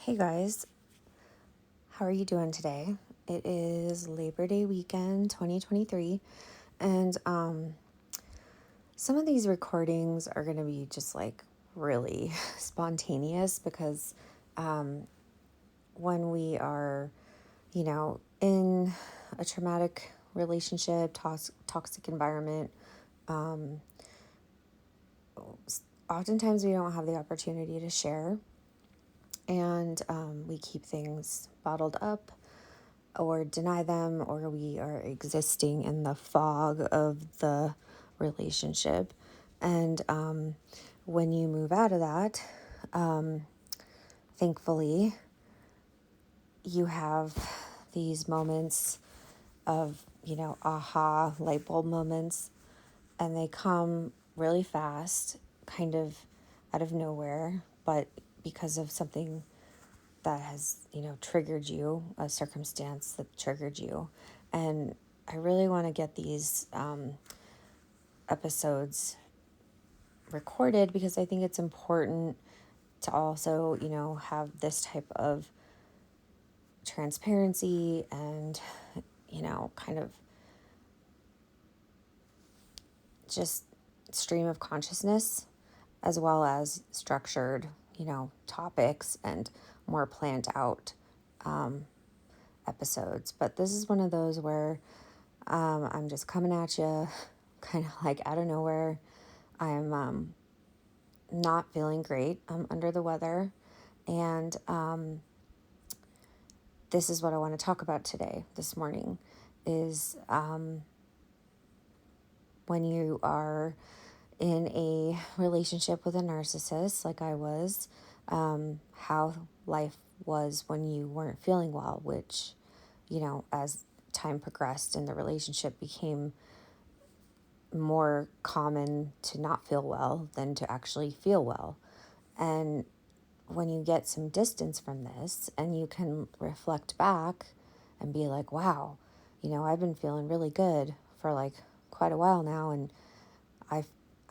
Hey guys, how are you doing today? It is Labor Day weekend 2023, and some of these recordings are going to be just like really spontaneous because when we are, in a traumatic relationship, toxic environment, oftentimes we don't have the opportunity to share, and we keep things bottled up or deny them, or we are existing in the fog of the relationship. And when you move out of that, thankfully, you have these moments of, aha, light bulb moments, and they come really fast, kind of out of nowhere, but because of something that has, triggered you, a circumstance that triggered you. And I really want to get these episodes recorded because I think it's important to also, have this type of transparency and, kind of just stream of consciousness as well as structured, topics and more planned out episodes. But this is one of those where I'm just coming at you kind of like out of nowhere. I'm not feeling great. I'm under the weather. And this is what I want to talk about today, this morning, is when you are in a relationship with a narcissist, like I was, how life was when you weren't feeling well, which, as time progressed and the relationship became more common to not feel well than to actually feel well. And when you get some distance from this and you can reflect back and be like, wow, I've been feeling really good for like quite a while now. And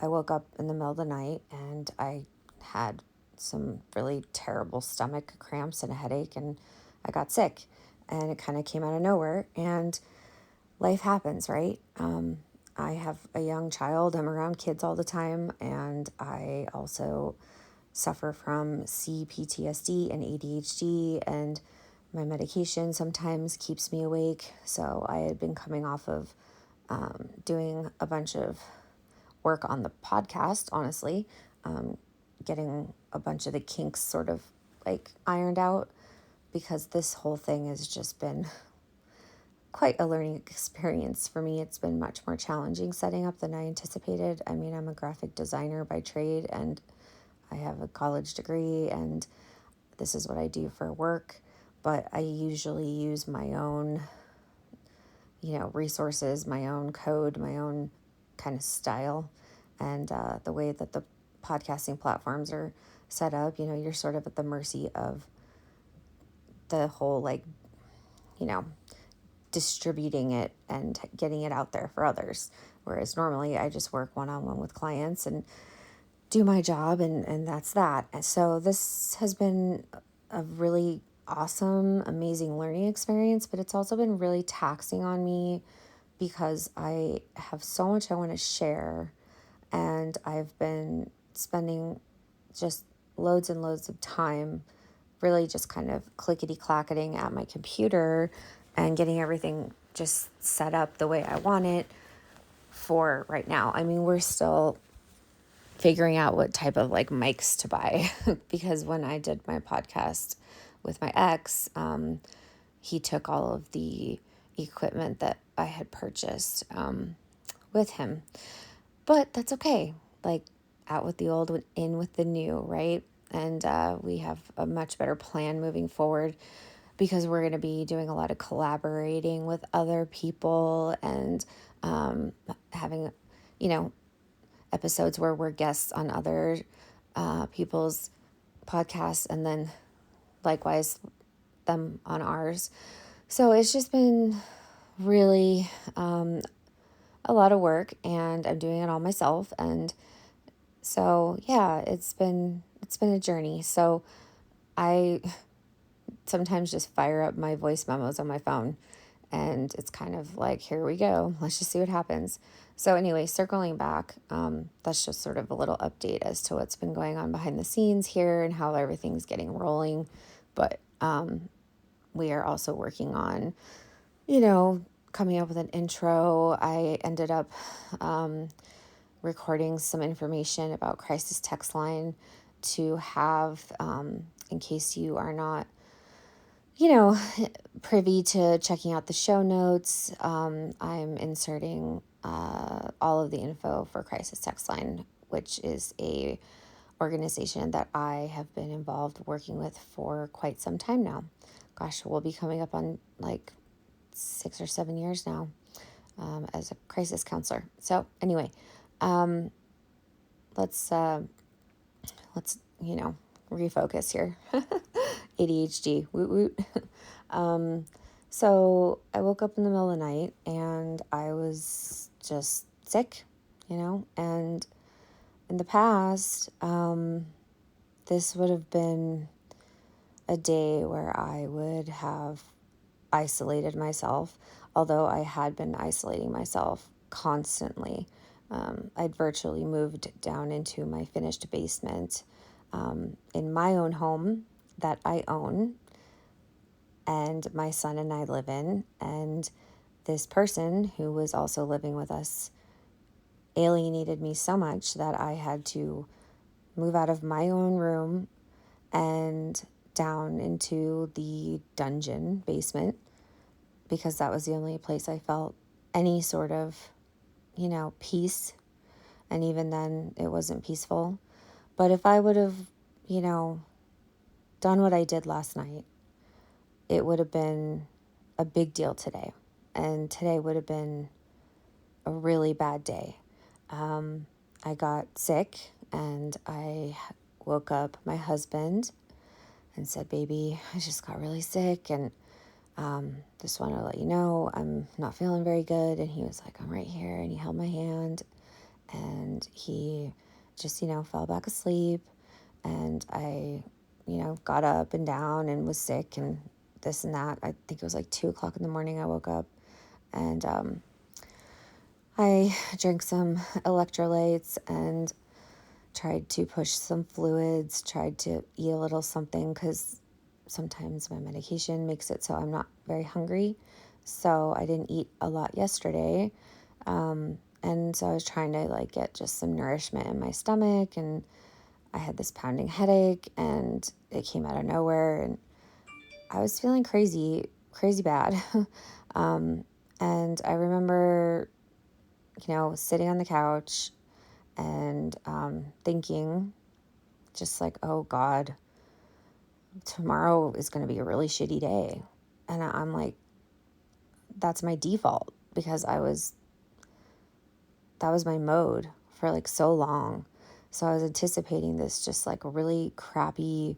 I woke up in the middle of the night and I had some really terrible stomach cramps and a headache, and I got sick, and it kind of came out of nowhere. And life happens, right? I have a young child. I'm around kids all the time, and I also suffer from CPTSD and ADHD, and my medication sometimes keeps me awake. So I had been coming off of doing a bunch of work on the podcast, honestly, getting a bunch of the kinks sort of like ironed out, because this whole thing has just been quite a learning experience for me. It's been much more challenging setting up than I anticipated. I mean, I'm a graphic designer by trade and I have a college degree and this is what I do for work, but I usually use my own, resources, my own code, my own kind of style. And the way that the podcasting platforms are set up, you're sort of at the mercy of the whole, like, distributing it and getting it out there for others. Whereas normally I just work one-on-one with clients and do my job, and that's that. And so this has been a really awesome, amazing learning experience, but it's also been really taxing on me because I have so much I want to share, and I've been spending just loads and loads of time really just kind of clickety-clacketing at my computer and getting everything just set up the way I want it for right now. I mean, we're still figuring out what type of like mics to buy because when I did my podcast with my ex, he took all of the equipment that I had purchased with him. But that's okay. Like, out with the old, in with the new, right? And we have a much better plan moving forward because we're going to be doing a lot of collaborating with other people and having, episodes where we're guests on other people's podcasts and then likewise them on ours. So it's just been really a lot of work, and I'm doing it all myself. And so, yeah, it's been a journey. So I sometimes just fire up my voice memos on my phone, and it's kind of like, here we go. Let's just see what happens. So anyway, circling back, that's just sort of a little update as to what's been going on behind the scenes here and how everything's getting rolling. But we are also working on, coming up with an intro. I ended up recording some information about crisis text line to have, in case you are not, privy to checking out the show notes. I'm inserting all of the info for crisis text line, which is a organization that I have been involved working with for quite some time now. Gosh, we'll be coming up on like 6 or 7 years now as a crisis counselor. So anyway, let's refocus here. ADHD, woot woot. So I woke up in the middle of the night and I was just sick, and in the past, this would have been a day where I would have isolated myself, although I had been isolating myself constantly. I'd virtually moved down into my finished basement in my own home that I own and my son and I live in. And this person who was also living with us alienated me so much that I had to move out of my own room and down into the dungeon basement, because that was the only place I felt any sort of, peace. And even then, it wasn't peaceful. But if I would have, done what I did last night, it would have been a big deal today. And today would have been a really bad day. I got sick and I woke up my husband and said, baby, I just got really sick and just want to let you know I'm not feeling very good. And he was like, I'm right here. And he held my hand and he just, fell back asleep. And I, got up and down and was sick and this and that. I think it was like 2:00 in the morning I woke up, and I drank some electrolytes and tried to push some fluids, tried to eat a little something because sometimes my medication makes it so I'm not very hungry. So I didn't eat a lot yesterday. And so I was trying to get just some nourishment in my stomach, and I had this pounding headache and it came out of nowhere and I was feeling crazy bad. And I remember, sitting on the couch and thinking just like, oh God, tomorrow is going to be a really shitty day. And I'm like, that's my default because that was my mode for so long. So I was anticipating this just a really crappy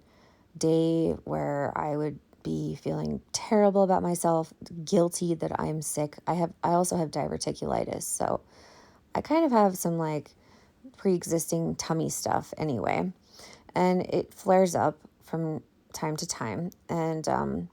day where I would be feeling terrible about myself, guilty that I'm sick. I also have diverticulitis. So I kind of have some pre-existing tummy stuff anyway. And it flares up from time to time. And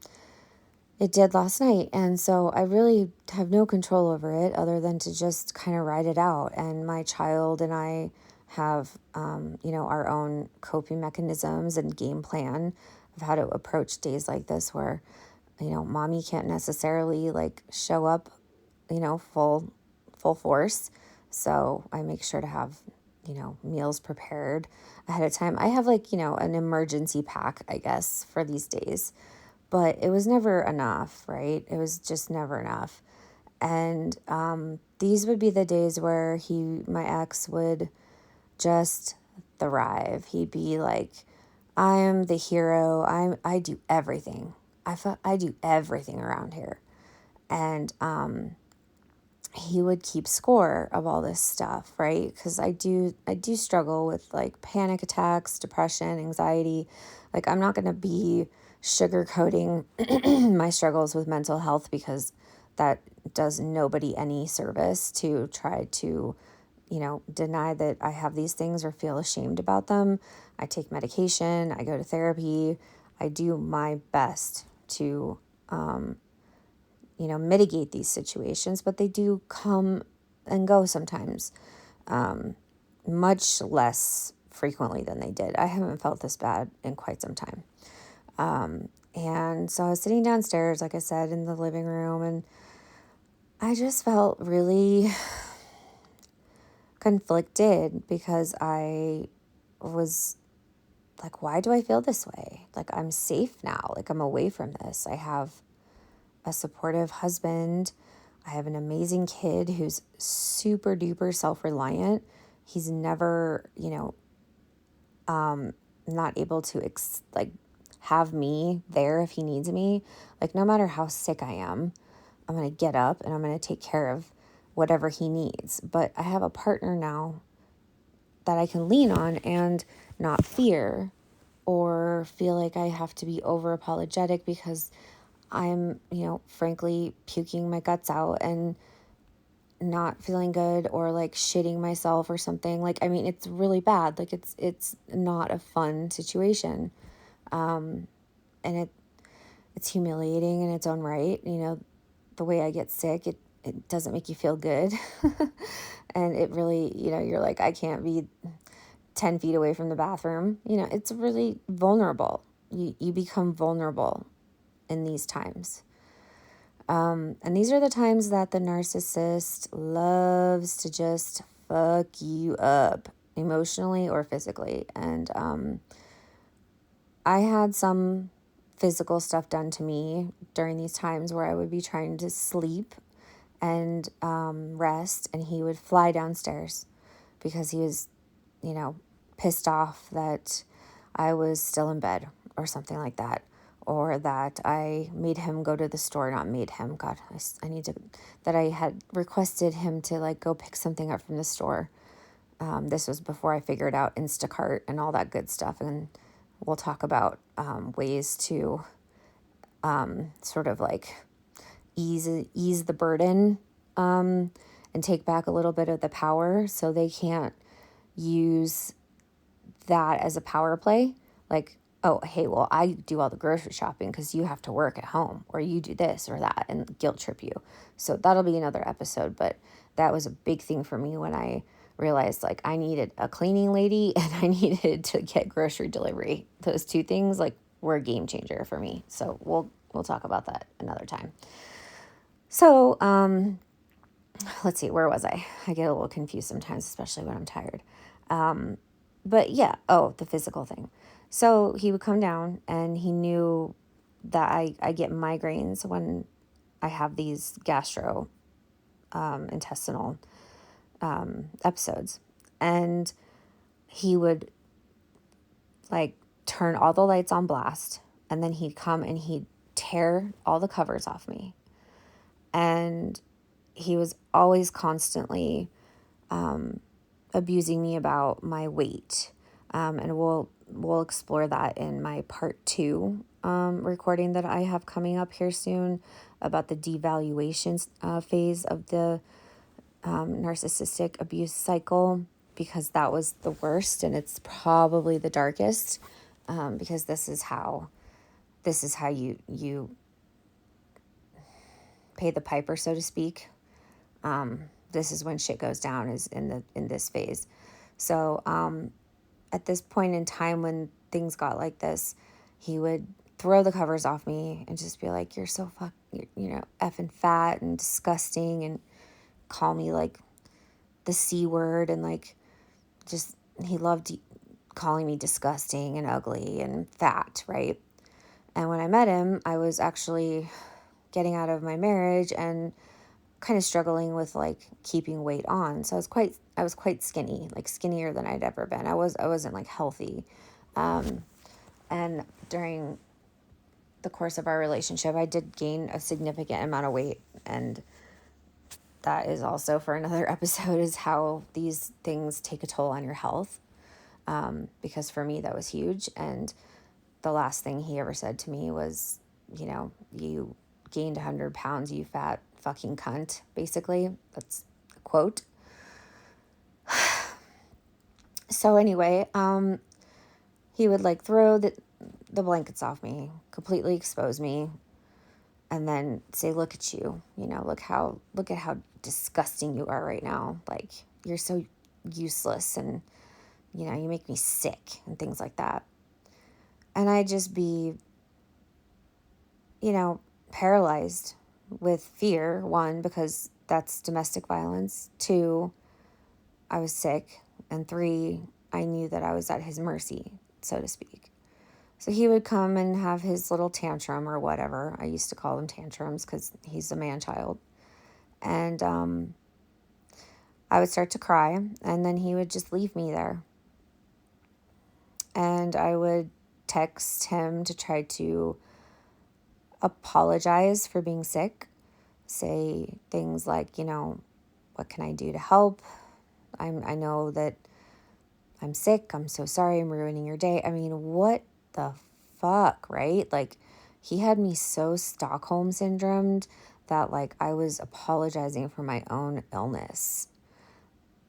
it did last night. And so I really have no control over it other than to just kind of ride it out. And my child and I have, our own coping mechanisms and game plan of how to approach days like this where, mommy can't necessarily show up, full force. So I make sure to have, meals prepared ahead of time. I have an emergency pack, I guess, for these days. But it was never enough, right? It was just never enough. And these would be the days where my ex, would just thrive. He'd be like, I am the hero. I do everything. I do everything around here. And he would keep score of all this stuff, right? Because I do struggle with panic attacks, depression, anxiety. I'm not going to be sugarcoating my struggles with mental health because that does nobody any service to try to, deny that I have these things or feel ashamed about them. I take medication, I go to therapy, I do my best to, mitigate these situations, but they do come and go sometimes, much less frequently than they did. I haven't felt this bad in quite some time. And so I was sitting downstairs, like I said, in the living room, and I just felt really conflicted because I was like, why do I feel this way? Like, I'm safe now. Like, I'm away from this. I have a supportive husband. I have an amazing kid who's super duper self-reliant. He's never, not able to have me there if he needs me. Like, no matter how sick I am, I'm going to get up and I'm going to take care of whatever he needs. But I have a partner now that I can lean on and not fear or feel like I have to be over apologetic because I'm, frankly puking my guts out and not feeling good or like shitting myself or something. Like, I mean, it's really bad. Like, it's not a fun situation. And it's humiliating in its own right. The way I get sick, it doesn't make you feel good. And it really, you're like, I can't be 10 feet away from the bathroom. It's really vulnerable. You become vulnerable in these times. And these are the times that the narcissist loves to just fuck you up emotionally or physically. And I had some physical stuff done to me during these times where I would be trying to sleep and rest, and he would fly downstairs because he was, pissed off that I was still in bed or something like that, or that I made him go to the store, not made him, God, I need to, that I had requested him to like go pick something up from the store. This was before I figured out Instacart and all that good stuff, and we'll talk about ways to sort of like ease the burden and take back a little bit of the power so they can't use that as a power play. Like, oh, hey, well, I do all the grocery shopping because you have to work at home, or you do this or that, and guilt trip you. So that'll be another episode. But that was a big thing for me when I realized like I needed a cleaning lady and I needed to get grocery delivery. Those two things like were a game changer for me. So we'll talk about that another time. So let's see, where was I? I get a little confused sometimes, especially when I'm tired. But yeah, the physical thing. So he would come down and he knew that I get migraines when I have these intestinal episodes. And he would like turn all the lights on blast, and then he'd come and he'd tear all the covers off me. And he was always constantly abusing me about my weight. And we'll explore that in my part 2 recording that I have coming up here soon about the devaluation phase of the narcissistic abuse cycle, because that was the worst and it's probably the darkest, because this is how you pay the piper, so to speak. This is when shit goes down, is in this phase. So at this point in time when things got like this, he would throw the covers off me and just be like, you're so effing fat and disgusting, and call me like the C word, and like just he loved calling me disgusting and ugly and fat, right? And when I met him, I was actually getting out of my marriage and kind of struggling with like keeping weight on. So I was quite skinny, like skinnier than I'd ever been. I wasn't like healthy. And during the course of our relationship, I did gain a significant amount of weight, and that is also for another episode, is how these things take a toll on your health. Because for me, that was huge. And the last thing he ever said to me was, you gained 100 pounds, you fat fucking cunt, basically. That's a quote. So anyway, he would like throw the blankets off me, completely expose me, and then say, look at you, look at how disgusting you are right now. Like, you're so useless, and, you make me sick, and things like that. And I'd just be, paralyzed with fear. One, because that's domestic violence. Two, I was sick. And three, I knew that I was at his mercy, so to speak. So he would come and have his little tantrum or whatever. I used to call them tantrums because he's a man-child. And I would start to cry, and then he would just leave me there. And I would text him to try to apologize for being sick, say things like, what can I do to help? I know that I'm sick. I'm so sorry. I'm ruining your day. I mean, what the fuck, right? Like, he had me so Stockholm syndromed that, like, I was apologizing for my own illness.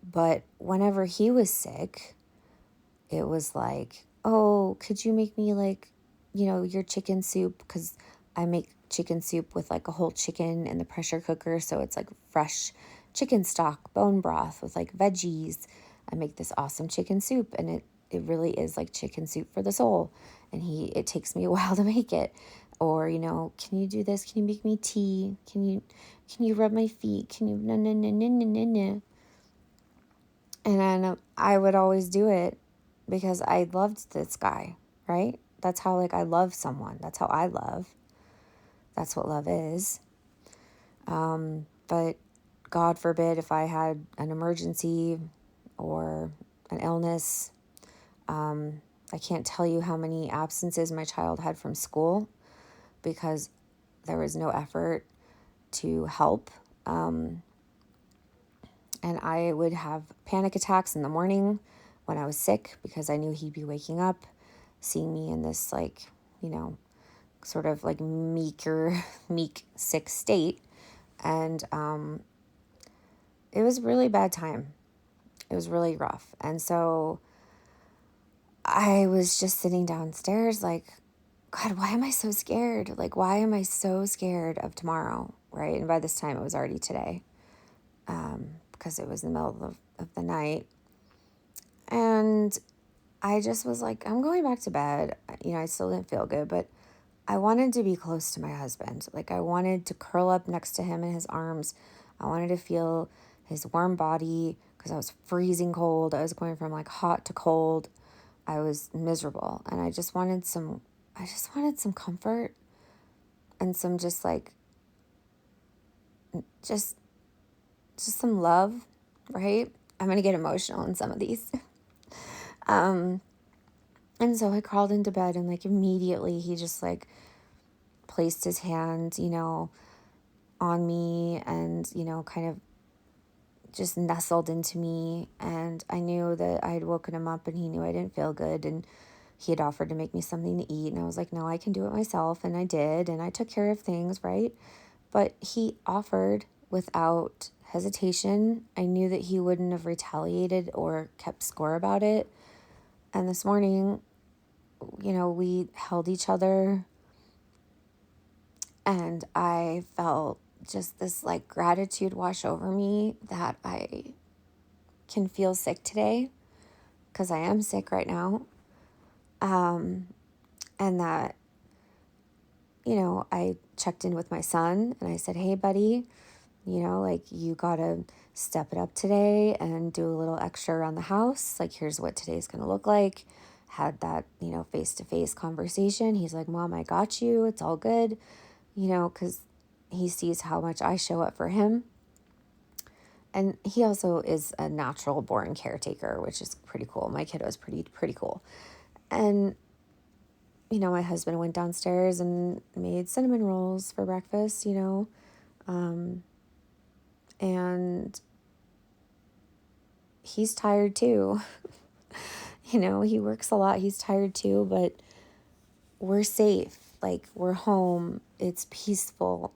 But whenever he was sick, it was like, oh, could you make me, like, your chicken soup? Because I make chicken soup with, like, a whole chicken in the pressure cooker. So it's like fresh chicken stock, bone broth with, like, veggies. I make this awesome chicken soup, and it really is like chicken soup for the soul. And it takes me a while to make it. Or, can you do this? Can you make me tea? Can you rub my feet? Can you, no, no, no, no, no, no, no. And then I would always do it because I loved this guy, right? That's how, like, I love someone. That's how I love. That's what love is. But God forbid if I had an emergency or an illness. I can't tell you how many absences my child had from school because there was no effort to help. And I would have panic attacks in the morning when I was sick because I knew he'd be waking up, seeing me in this, like, sort of like meek, sick state. And it was a really bad time. It was really rough. And so I was just sitting downstairs like, God, why am I so scared? Like, why am I so scared of tomorrow, right? And by this time, it was already today, because it was in the middle of the night. And I just was like, I'm going back to bed. I still didn't feel good, but I wanted to be close to my husband. Like, I wanted to curl up next to him in his arms. I wanted to feel his warm body because I was freezing cold. I was going from, like, hot to cold. I was miserable, and I just wanted some comfort and some just, like, just some love, right? I'm going to get emotional in some of these. And so I crawled into bed, and, like, immediately he just, like, placed his hand, on me and, kind of just nestled into me. And I knew that I had woken him up, and he knew I didn't feel good, and he had offered to make me something to eat. And I was like, no, I can do it myself. And I did. And I took care of things, right? But he offered without hesitation. I knew that he wouldn't have retaliated or kept score about it. And this morning, we held each other, and I felt just this, like, gratitude wash over me that I can feel sick today because I am sick right now. And that, I checked in with my son, and I said, hey, buddy, like, you gotta step it up today and do a little extra around the house. Like, here's what today's gonna look like. Had that, face-to-face conversation. He's like, Mom, I got you. It's all good. Because he sees how much I show up for him. And he also is a natural born caretaker, which is pretty cool. My kid was pretty cool. And, my husband went downstairs and made cinnamon rolls for breakfast, and he's tired too. He works a lot. He's tired too, but we're safe. Like, we're home. It's peaceful.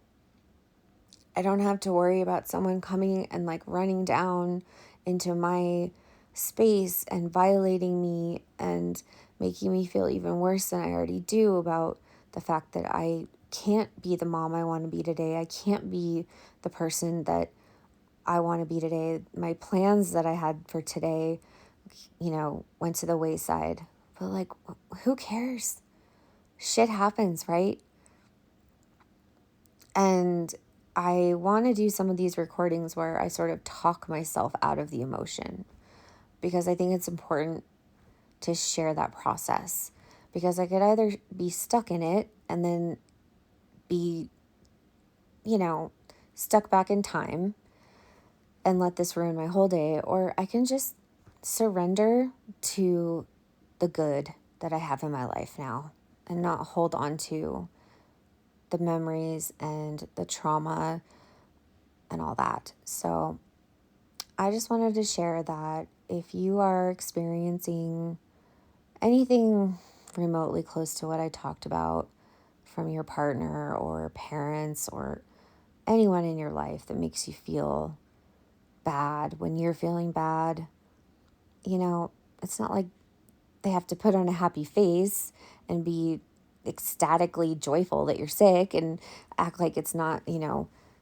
I don't have to worry about someone coming and, like, running down into my space and violating me and making me feel even worse than I already do about the fact that I can't be the mom I want to be today. I can't be the person that I want to be today. My plans that I had for today, went to the wayside. But like, who cares? Shit happens, right? And I want to do some of these recordings where I sort of talk myself out of the emotion, because I think it's important to share that process, because I could either be stuck in it and then be, stuck back in time and let this ruin my whole day, or I can just surrender to the good that I have in my life now and not hold on to the memories and the trauma and all that. So I just wanted to share that if you are experiencing anything remotely close to what I talked about from your partner or parents or anyone in your life that makes you feel bad when you're feeling bad, it's not like they have to put on a happy face and be ecstatically joyful that you're sick and act like it's not,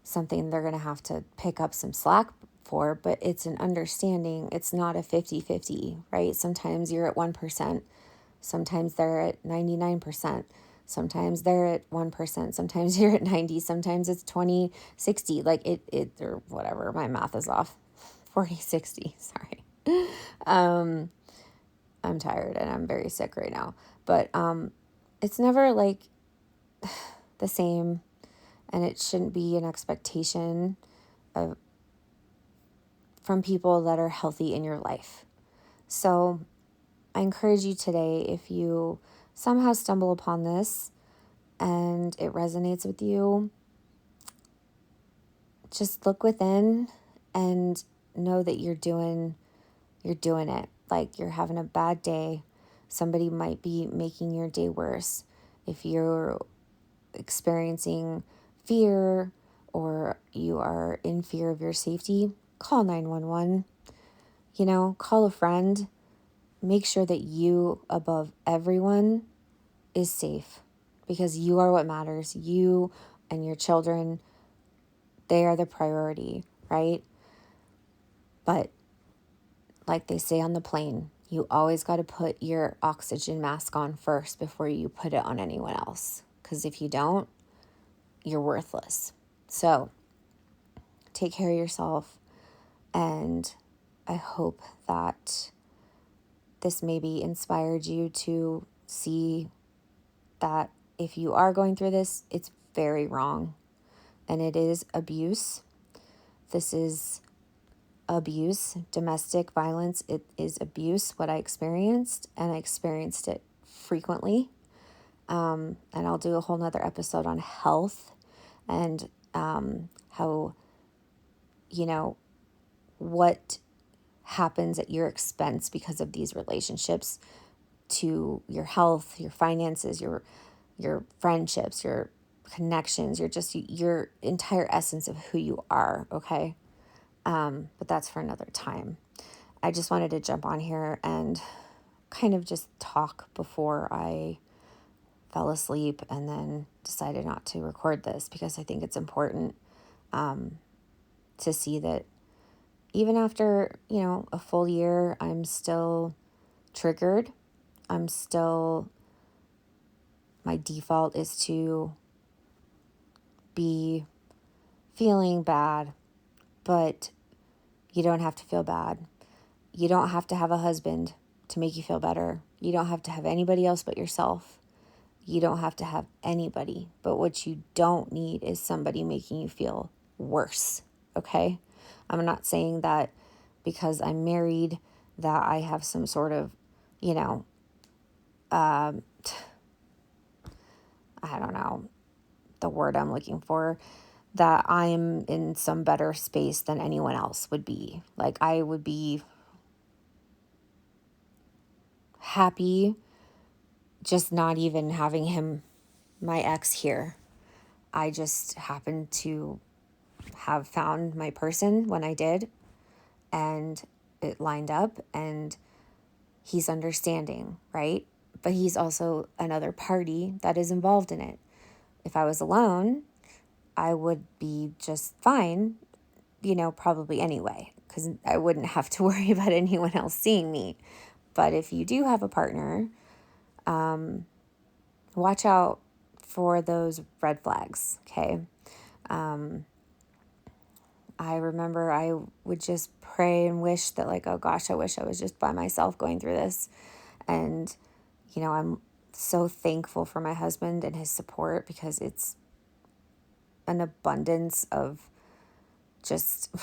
something they're going to have to pick up some slack for, but it's an understanding. It's not a 50-50, right? Sometimes you're at 1%. Sometimes they're at 99%. Sometimes they're at 1%. Sometimes you're at 90. Sometimes it's 20-60. Like it or whatever. My math is off. 40-60. Sorry. I'm tired and I'm very sick right now. But it's never like the same, and it shouldn't be an expectation of from people that are healthy in your life. So I encourage you today, if you somehow stumble upon this and it resonates with you, just look within and know that you're doing it. Like, you're having a bad day. Somebody might be making your day worse. If you're experiencing fear or you are in fear of your safety, call 911. Call a friend. Make sure that you, above everyone, is safe, because you are what matters. You and your children, they are the priority, right? But like they say on the plane, you always got to put your oxygen mask on first before you put it on anyone else. Because if you don't, you're worthless. So take care of yourself. And I hope that this maybe inspired you to see that if you are going through this, it's very wrong. And it is abuse. This is abuse, domestic violence. It is abuse, what I experienced, and I experienced it frequently. And I'll do a whole nother episode on health and how, what happens at your expense because of these relationships to your health, your finances, your friendships, your connections, your entire essence of who you are, okay? But that's for another time. I just wanted to jump on here and kind of just talk before I fell asleep and then decided not to record this, because I think it's important to see that even after, a full year, I'm still triggered. My default is to be feeling bad, but you don't have to feel bad. You don't have to have a husband to make you feel better. You don't have to have anybody else but yourself. You don't have to have anybody. But what you don't need is somebody making you feel worse, okay? I'm not saying that because I'm married that I have some sort of, I don't know the word I'm looking for, that I'm in some better space than anyone else would be. Like, I would be happy just not even having him, my ex, here. I just happened to have found my person when I did, and it lined up, and he's understanding, right? but he's also another party that is involved in it. If I was alone, I would be just fine, probably anyway, because I wouldn't have to worry about anyone else seeing me. But if you do have a partner, watch out for those red flags, okay? I remember I would just pray and wish that, like, oh gosh, I wish I was just by myself going through this. And, I'm so thankful for my husband and his support, because it's an abundance of just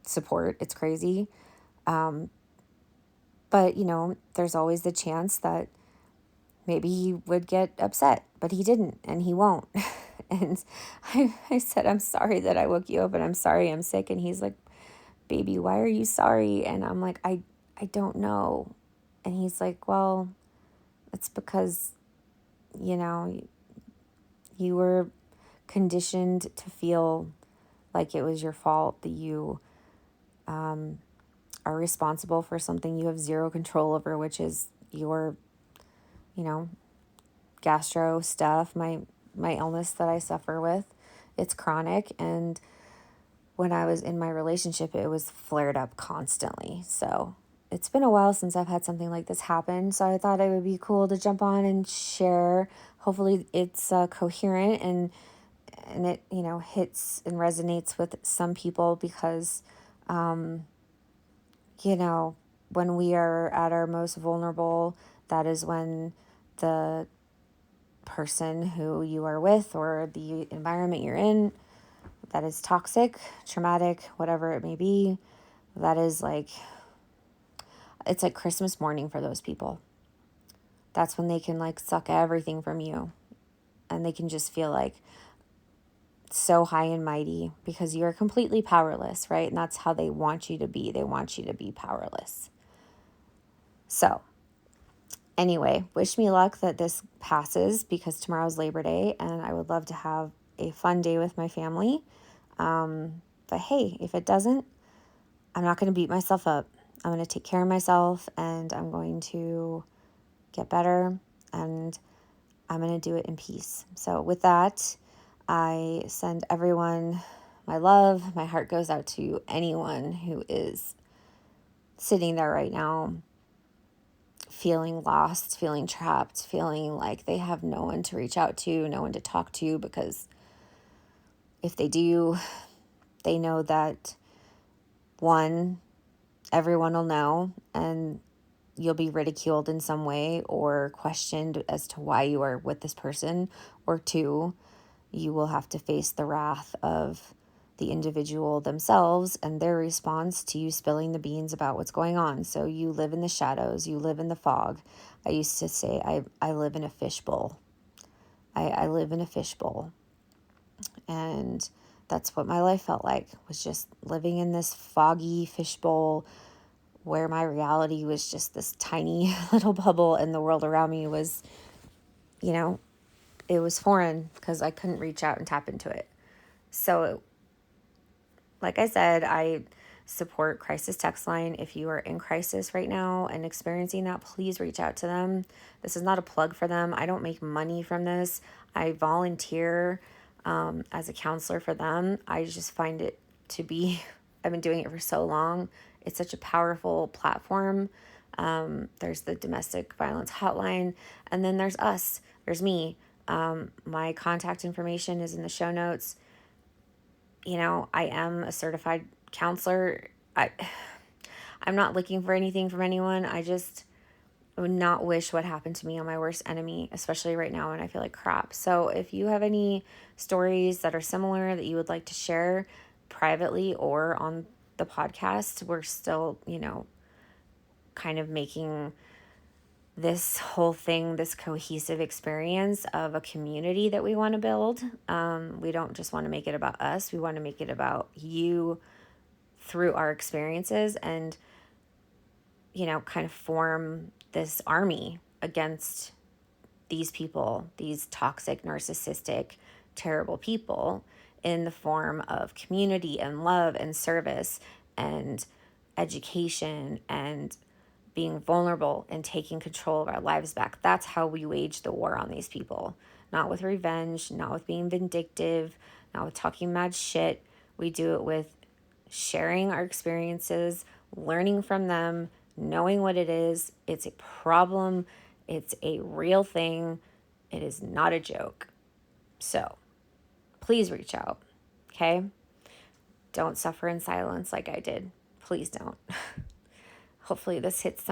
support. It's crazy. But, there's always the chance that maybe he would get upset, but he didn't, and he won't. And I said, I'm sorry that I woke you up, and I'm sorry I'm sick. And he's like, baby, why are you sorry? And I'm like, I don't know. And he's like, well, it's because, you were conditioned to feel like it was your fault, that you are responsible for something you have zero control over, which is your, you know, gastro stuff, my illness that I suffer with. It's chronic, and when I was in my relationship, it was flared up constantly. So it's been a while since I've had something like this happen. So I thought it would be cool to jump on and share. Hopefully it's coherent, and it, hits and resonates with some people, because, when we are at our most vulnerable, that is when the person who you are with, or the environment you're in, that is toxic, traumatic, whatever it may be, that is like, it's like Christmas morning for those people. That's when they can like suck everything from you, and they can just feel like so high and mighty, because you're completely powerless, right? And that's how they want you to be. They want you to be powerless. So anyway, wish me luck that this passes, because tomorrow's Labor Day and I would love to have a fun day with my family. But hey, if it doesn't, I'm not going to beat myself up. I'm going to take care of myself, and I'm going to get better, and I'm going to do it in peace. So with that, I send everyone my love. My heart goes out to anyone who is sitting there right now, feeling lost, feeling trapped, feeling like they have no one to reach out to, no one to talk to, because if they do, they know that, one, everyone will know, and you'll be ridiculed in some way or questioned as to why you are with this person, or two, you will have to face the wrath of the individual themselves and their response to you spilling the beans about what's going on. So you live in the shadows, you live in the fog. I used to say, I live in a fishbowl. I live in a fishbowl. And that's what my life felt like, was just living in this foggy fishbowl, where my reality was just this tiny little bubble, and the world around me was, it was foreign, because I couldn't reach out and tap into it. So, like I said, I support Crisis Text Line. If you are in crisis right now and experiencing that, please reach out to them. This is not a plug for them. I don't make money from this. I volunteer as a counselor for them. I just find it to be, I've been doing it for so long. It's such a powerful platform. There's the domestic violence hotline, and then there's us. There's me. My contact information is in the show notes. I am a certified counselor. I'm not looking for anything from anyone. I just would not wish what happened to me on my worst enemy, especially right now when I feel like crap. So if you have any stories that are similar that you would like to share privately or on the podcast, we're still, kind of making this whole thing, this cohesive experience of a community that we want to build. We don't just want to make it about us. We want to make it about you through our experiences, and, kind of form this army against these people, these toxic, narcissistic, terrible people, in the form of community and love and service and education and being vulnerable and taking control of our lives back. That's how we wage the war on these people. Not with revenge, not with being vindictive, not with talking mad shit. We do it with sharing our experiences, learning from them, knowing what it is. It's a problem, it's a real thing, it is not a joke. So please reach out, okay? Don't suffer in silence like I did. Please don't. Hopefully this hits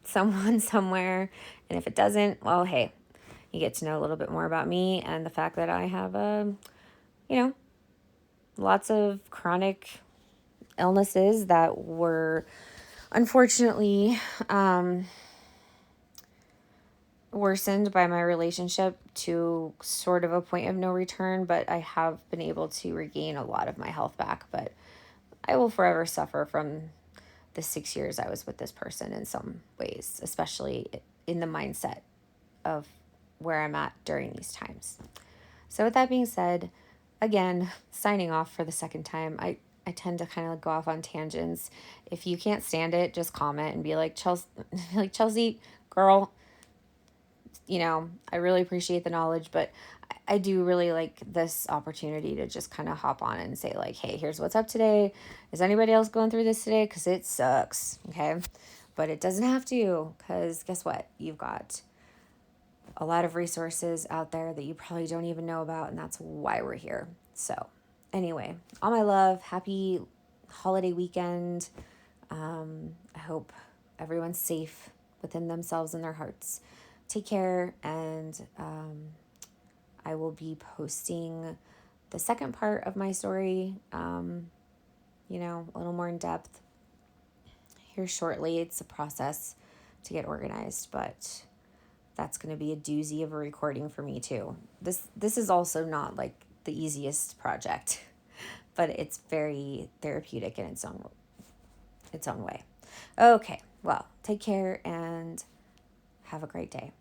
someone somewhere. And if it doesn't, well, hey, you get to know a little bit more about me and the fact that I have, you know, lots of chronic illnesses that were unfortunately worsened by my relationship to sort of a point of no return, but I have been able to regain a lot of my health back. But I will forever suffer from the 6 years I was with this person in some ways, especially in the mindset of where I'm at during these times. So with that being said, again, signing off for the second time. I tend to kind of go off on tangents. If you can't stand it, just comment and be like, Chelsea, girl, I really appreciate the knowledge, but I do really like this opportunity to just kind of hop on and say like, hey, here's what's up today. Is anybody else going through this today? Because it sucks, okay? But it doesn't have to, because guess what? You've got a lot of resources out there that you probably don't even know about, and that's why we're here. So anyway, all my love, happy holiday weekend. I hope everyone's safe within themselves and their hearts. Take care, and I will be posting the second part of my story, a little more in depth here shortly. It's a process to get organized, but that's going to be a doozy of a recording for me too. This is also not like the easiest project, but it's very therapeutic in its own way. Okay, well, take care and have a great day.